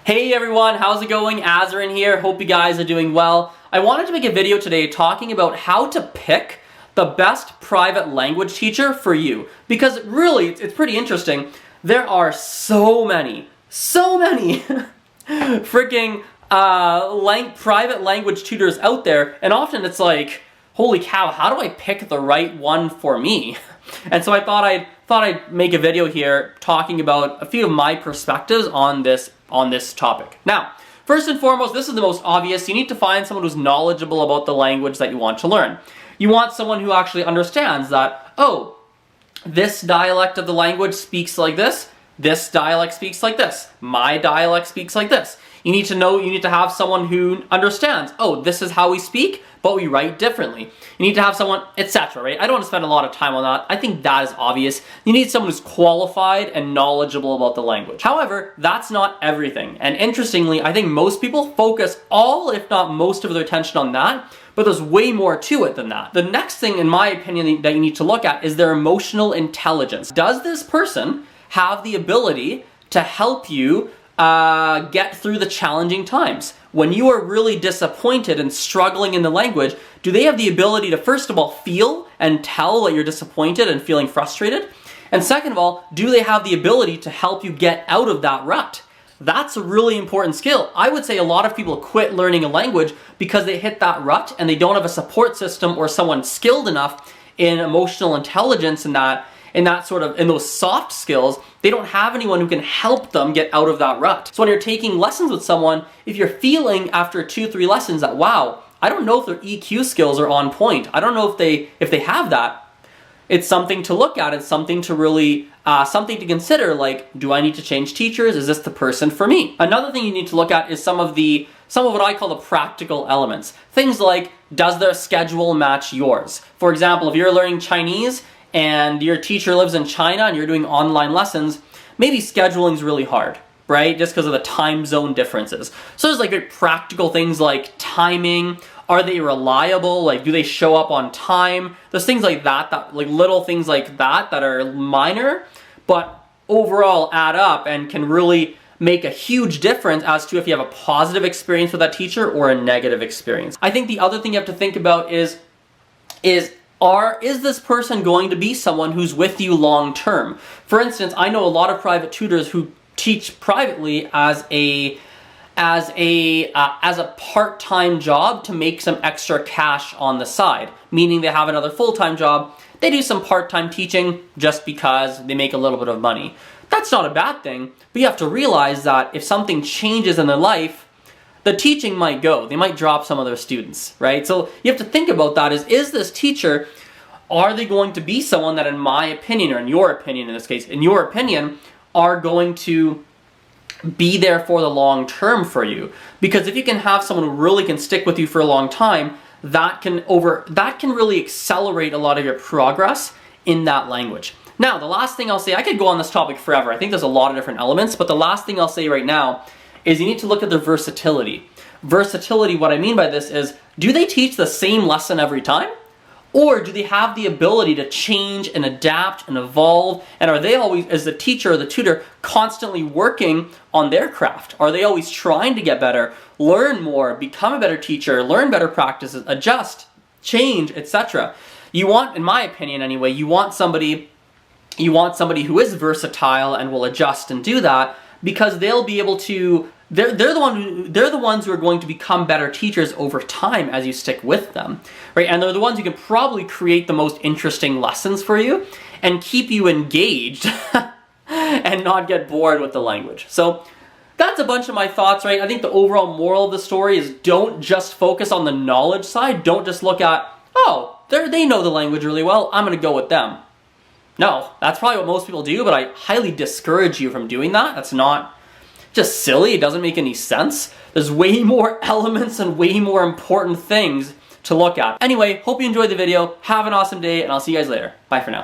Hey everyone, how's it going? Azren here. Hope you guys are doing well. I wanted to make a video today talking about how to pick the best private language teacher for you. Because really, it's pretty interesting. There are so many freaking private language tutors out there, and often it's like, holy cow, how do I pick the right one for me? And so I thought I'd make a video here talking about a few of my perspectives on this topic. Now, first and foremost, this is the most obvious. You need to find someone who's knowledgeable about the language that you want to learn. You want someone who actually understands that, oh, this dialect of the language speaks like this dialect speaks like this, my dialect speaks like this. You need to have someone who understands, oh, this is how we speak, but we write differently. You need to have someone, etc., right? I don't want to spend a lot of time on that. I think that is obvious. You need someone who's qualified and knowledgeable about the language. However, that's not everything. And interestingly, I think most people focus all, if not most of their attention on that, but there's way more to it than that. The next thing, in my opinion, that you need to look at is their emotional intelligence. Does this person have the ability to help you get through the challenging times? When you are really disappointed and struggling in the language, do they have the ability to, first of all, feel and tell that you're disappointed and feeling frustrated? And second of all, do they have the ability to help you get out of that rut? That's a really important skill. I would say a lot of people quit learning a language because they hit that rut and they don't have a support system or someone skilled enough in emotional intelligence in those soft skills. They don't have anyone who can help them get out of that rut. So when you're taking lessons with someone, if you're feeling after 2-3 lessons that, wow, I don't know if their EQ skills are on point, I don't know if they have that, it's something to look at. It's something to really, something to consider, like, do I need to change teachers? Is this the person for me? Another thing you need to look at is some of what I call the practical elements. Things like, does their schedule match yours? For example, if you're learning Chinese and your teacher lives in China and you're doing online lessons, maybe scheduling's really hard, right? Just because of the time zone differences. So there's like very practical things like timing. Are they reliable? Like, do they show up on time? There's things like that, like little things like that are minor, but overall add up and can really make a huge difference as to if you have a positive experience with that teacher or a negative experience. I think the other thing you have to think about is this person going to be someone who's with you long term? For instance, I know a lot of private tutors who teach privately as a part-time job to make some extra cash on the side, meaning they have another full-time job. They do some part-time teaching just because they make a little bit of money. That's not a bad thing, but you have to realize that if something changes in their life, the teaching might go. They might drop some of their students, right? So you have to think about that is this teacher, are they going to be someone that, in my opinion, or in your opinion in this case, in your opinion, are going to be there for the long term for you? Because if you can have someone who really can stick with you for a long time, that can really accelerate a lot of your progress in that language. Now, the last thing I'll say, I could go on this topic forever. I think there's a lot of different elements, but the last thing I'll say right now is you need to look at their versatility. Versatility, what I mean by this is, do they teach the same lesson every time? Or do they have the ability to change and adapt and evolve? And are they always, as the teacher or the tutor, constantly working on their craft? Are they always trying to get better, learn more, become a better teacher, learn better practices, adjust, change, etc.? You want, in my opinion anyway, you want somebody who is versatile and will adjust and do that, because they'll be able to, they're the ones who are going to become better teachers over time as you stick with them, right? And they're the ones who can probably create the most interesting lessons for you and keep you engaged and not get bored with the language. So that's a bunch of my thoughts, right? I think the overall moral of the story is, don't just focus on the knowledge side. Don't just look at, oh, they know the language really well, I'm going to go with them. No, that's probably what most people do, but I highly discourage you from doing that. That's not just silly. It doesn't make any sense. There's way more elements and way more important things to look at. Anyway, hope you enjoyed the video. Have an awesome day, and I'll see you guys later. Bye for now.